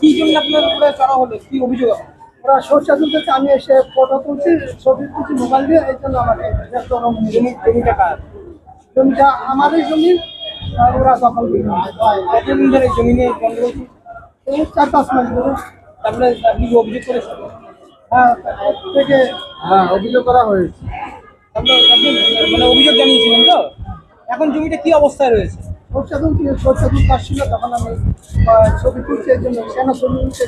কি জন্য আপনার উপরে চড়া হলো, কি অভিযোগ? ওরা সরষা তুলতেছে, আমি এসে ফটো তুলছি, ছবি তুলছি মোবাইল দিয়ে, এই জন্য আমাকে জমিটা কার? জমিটা আমাদের জমি, আর ওরা দখল করে নিয়েছে। কতদিন ধরে এই জমি নিয়ে গন্ডগোল? এই 4-5 মাস ধরে। তারপরে আপনি কি অভিযোগ করেছেন? হ্যাঁ, থেকে অভিযোগ করা হয়েছে। আপনি মানে অভিযোগ জানিয়েছিলেন তো? এখন জমিটা কি অবস্থায় রয়েছে? সরষা তুল কাটছিল, তখন আমি ছবি তুলছি, এই জন্য কেন ছবি তুলছে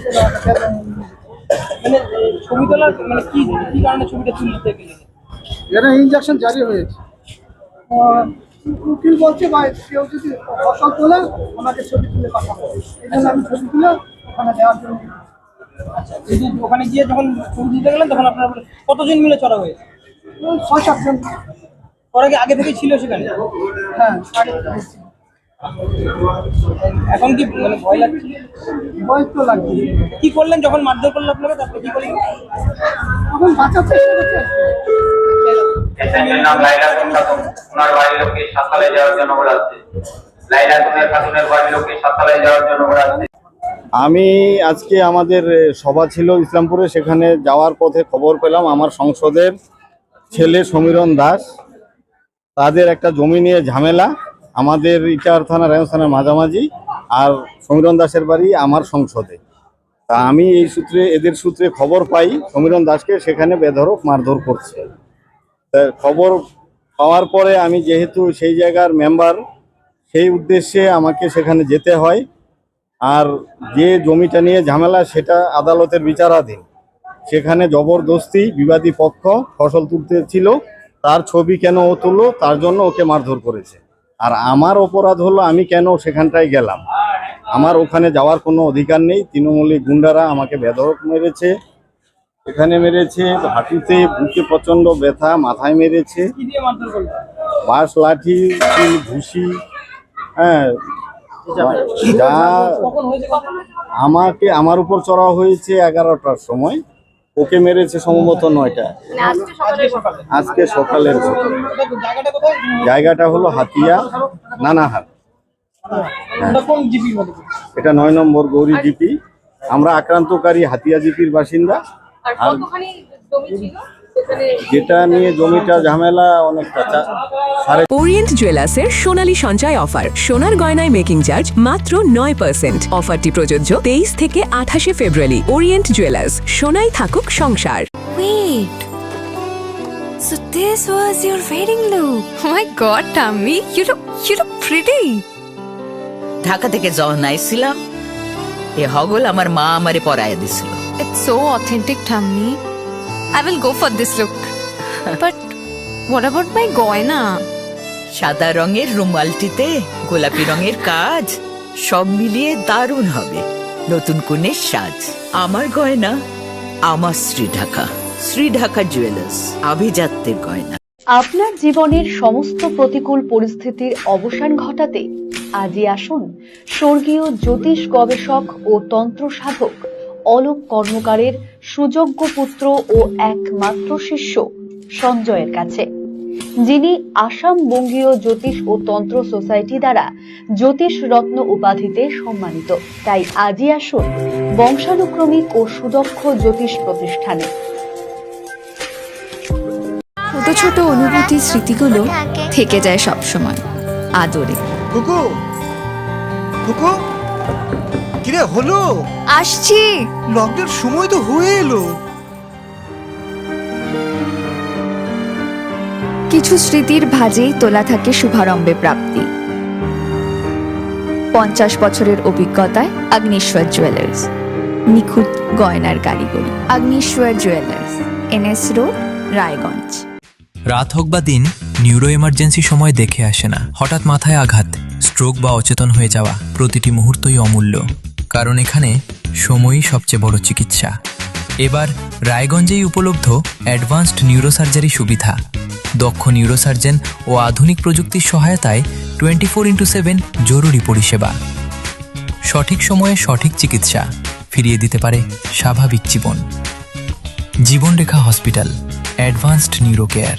মানে ছবি তোলার মানে কি কি কারণে ছবিটা তুলতে গেলেন? এটা ইনজেকশন জারি হয়েছে। উকিল বলছে ভাই, কেউ যদি ফসল তোলে আমাকে ছবি তুলে পাঠাবো, এই জন্য আমি ছবি তুলে ওখানে দেওয়ার জন্য। আচ্ছা, যদি ওখানে গিয়ে যখন ছবি দিতে গেলেন তখন আপনার কতজন মিলে চড়া হয়েছে? 6-7 জন। ওরা কি আগে থেকেই ছিল সেখানে? হ্যাঁ, আগে থেকে ছিল। এখন কি মানে ভয় লাগছে? ভয় তো লাগছে। কি করলেন যখন মারধর করলো আপনাকে? তারপরে কি করলেন? এখন বাঁচার চেষ্টা করছে। এসআইয়ের নাম লাইলা খাতুন, ওনার বাড়ির লোককে সাততলায় যাওয়ার জন্য বলাচ্ছে। লাইলা খাতুনের বাড়ির লোককে সাততলায় যাওয়ার জন্য বলাচ্ছে। আমি আজকে আমাদের সভা ছিল ইসলামপুরে, সেখানে যাওয়ার পথে খবর পেলাম আমার সংসদের ছেলে সমীরণ দাস, তাদের একটা জমি নিয়ে ঝামেলা আমাদের ইটার থানা রায়গঞ্জ থানার মাঝামাঝি, আর সমীরণ দাসের বাড়ি আমার সংসদে। তা আমি এই সূত্রে এদের সূত্রে খবর পাই সমীরণ দাসকে সেখানে বেধড়ক মারধর করছে। তা খবর পাওয়ার পরে আমি যেহেতু সেই জায়গার মেম্বার, সেই উদ্দেশ্যে আমাকে সেখানে যেতে হয়। আর যে জমিটা নিয়ে ঝামেলা সেটা আদালতের বিচারাধীন। সেখানে জবরদস্তি বিবাদী পক্ষ ফসল তুলতে ছিল, তার ছবি কেন ও তুললো তার জন্য ওকে মারধর করেছে। আর আমার অপরাধ হলো আমি কেন সেখানটায় গেলাম, আমার ওখানে যাওয়ার কোনো অধিকার নেই। তৃণমূলী গুন্ডারা আমাকে বেধড়ক মেরেছে, এখানে মেরেছে, হাঁটুতে বুকে প্রচণ্ড ব্যথা, মাথায় মেরেছে, কি দিয়ে মারধর করলো? বাঁশ লাঠি ঘুষি, হ্যাঁ যা কখন হয়েছে? আমাকে আমার উপর চড়া হয়েছে 11টার সময়, ওকে মেরেছে সম্ভবত 9টা, আজকে সকালের সময়। জায়গাটা কোথায়? জায়গাটা হলো হাতিয়া নানাহাট, ওটা কোন জিপির মধ্যে? এটা 9 নম্বর গৌরী জিপি। আমরা আক্রান্তকারী হাতিয়া জিপির বাসিন্দা। আর যেটা নিয়ে জমিটা ঝামেলা অনেকটা ওরিয়েন্ট জুয়েলার্সের সোনালী সঞ্চয় অফার, সোনার গয়নায় মেকিং চার্জ মাত্র 9%। অফারটি প্রযোজ্য 23 থেকে 28 ফেব্রুয়ারি। ওরিয়েন্ট জুয়েলার্স, সোনাই থাকুক সংসার। Wait. So this was your wedding look. Oh my god, Tammy, you look pretty. Dhaka থেকে যখন আইছিলাম এ হগল আমার মা আমারে পরায় দিছিল। It's so authentic, Tammy. I will go for this look. But what about my goina? সাদা রঙের রুমালটিতে গোলাপি রঙের কাজ, সব মিলিয়ে দারুণ হবে নতুন কনের সাজ। আমার গয়না আমার শ্রী ঢাকা জুয়েলার্স, আভিজাত্যের গয়না। আপনার জীবনের সমস্ত প্রতিকূল পরিস্থিতির অবসান ঘটাতে আজই আসুন স্বর্গীয় জ্যোতিষ গবেষক ও তন্ত্র সাধক অলোক কর্মকারের সুযোগ্য পুত্র ও একমাত্র শিষ্য সঞ্জয়ের কাছে, যিনি আসাম বঙ্গীয় জ্যোতিষ ও তন্ত্র সোসাইটি দ্বারা জ্যোতিষ রত্ন উপাধিতে সম্মানিত। তাই আজই আসুন বংশানুক্রমিক ও সুদক্ষ জ্যোতিষ প্রতিষ্ঠানে। ছোট ছোট অনুভূতি স্মৃতিগুলো থেকে যায় সব সময় আদরে। কুকু কুকু কিরে হলো? আসছি। লকডাউন সময় তো হয়ে এলো। কিছু স্মৃতির ভাজেই তোলা থাকে শুভারম্ভে প্রাপ্তি। 50 বছরের অভিজ্ঞতায় অগ্নিশ্বর জুয়েলার্স, নিখুঁত গয়নার কারিগরি। Agnishwar jewellers, NS road, Raiganj. রাত হোক বা দিন, নিউরো এমার্জেন্সি সময় দেখে আসে না। হঠাৎ মাথায় আঘাত, স্ট্রোক বা অচেতন হয়ে যাওয়া, প্রতিটি মুহূর্তই অমূল্য, কারণ এখানে সময়ই সবচেয়ে বড় চিকিৎসা। এবার রায়গঞ্জেই উপলব্ধ অ্যাডভান্সড নিউরোসার্জারি সুবিধা। দক্ষ নিউরোসার্জন ও আধুনিক প্রযুক্তির সহায়তায় 24x7 জরুরি পরিষেবা। সঠিক সময়ে সঠিক চিকিৎসা ফিরিয়ে দিতে পারে স্বাভাবিক জীবন। জীবনরেখা হসপিটাল, অ্যাডভান্সড নিউরো কেয়ার।